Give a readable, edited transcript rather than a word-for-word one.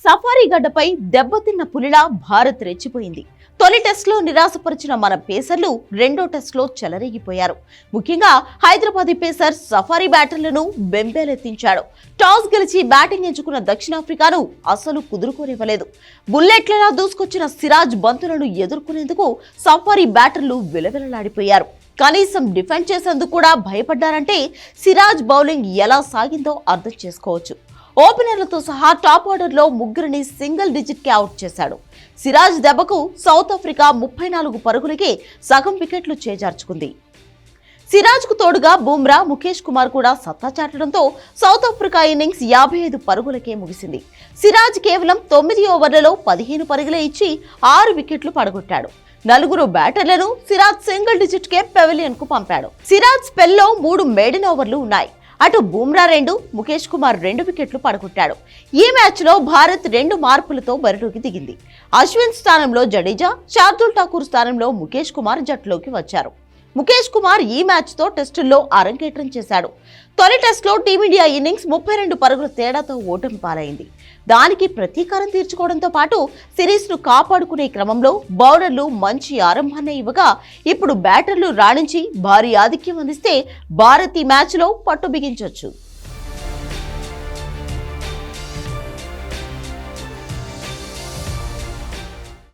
Safari గడ్డపై దెబ్బతిన్న పులిలా భారత్ రెచ్చిపోయింది. తొలి టెస్టులో నిరాశపరిచిన మన పేసర్లు రెండో టెస్టులో చెలరేగిపోయారు. ముఖ్యంగా హైదరాబాదీ పేసర్ సఫారీ బ్యాటర్లను బెంబేలెత్తించాడు. టాస్ గెలిచి బ్యాటింగ్ ఎంచుకున్న దక్షిణాఫ్రికాను అసలు కుదురుకోనివ్వలేదు. బుల్లెట్లలా దూసుకొచ్చిన సిరాజ్ బంతులను ఎదుర్కొనేందుకు సఫారీ బ్యాటర్లు విలవిలలాడిపోయారు. కనీసం డిఫెండ్ చేసేందుకు కూడా భయపడ్డారంటే సిరాజ్ బౌలింగ్ ఎలా సాగిందో అర్థం చేసుకోవచ్చు. ఓపెనర్లతో సహా టాప్ ఆర్డర్లో ముగ్గురిని సింగిల్ డిజిట్కి అవుట్ చేశాడు. సిరాజ్ దెబ్బకు సౌత్ ఆఫ్రికా 34 పరుగులకే సగం వికెట్లు చేజార్చుకుంది. సిరాజ్కు తోడుగా బుమ్రా, ముఖేష్ కుమార్ కూడా సత్తా చాటడంతో సౌత్ ఆఫ్రికా ఇన్నింగ్స్ 55 పరుగులకే ముగిసింది. సిరాజ్ కేవలం 9 ఓవర్లలో 15 పరుగులే ఇచ్చి 6 వికెట్లు పడగొట్టాడు. 4 బ్యాటర్లను సిరాజ్ సింగిల్ డిజిట్కే పెవిలియన్ కు పంపాడు. సిరాజ్ స్పెల్లో 3 మేడెన్ ఓవర్లు ఉన్నాయి. అటు బుమ్రా 2, ముఖేష్ కుమార్ 2 వికెట్లు పడగొట్టాడు. ఈ మ్యాచ్ లో భారత్ 2 మార్పులతో బరిలోకి దిగింది. అశ్విన్ స్థానంలో జడేజా, శార్దుల్ ఠాకూర్ స్థానంలో ముఖేష్ కుమార్ జట్టులోకి వచ్చారు. ముఖేష్ కుమార్ ఈ మ్యాచ్ తో టెస్టుల్లో అరంగేట్రం చేశాడు. తొలి టెస్టులో టీమిండియా ఇన్నింగ్స్ 32 పరుగుల తేడాతో ఓటమి పాలైంది. దానికి ప్రతీకారం తీర్చుకోవడంతో పాటు సిరీస్ ను కాపాడుకునే క్రమంలో బౌలర్లు మంచి ఆరంభాన్ని ఇవ్వగా ఇప్పుడు బ్యాటర్లు రాణించి భారీ ఆధిక్యం అందిస్తే భారత్ ఈ మ్యాచ్ లో పట్టు బిగించొచ్చు.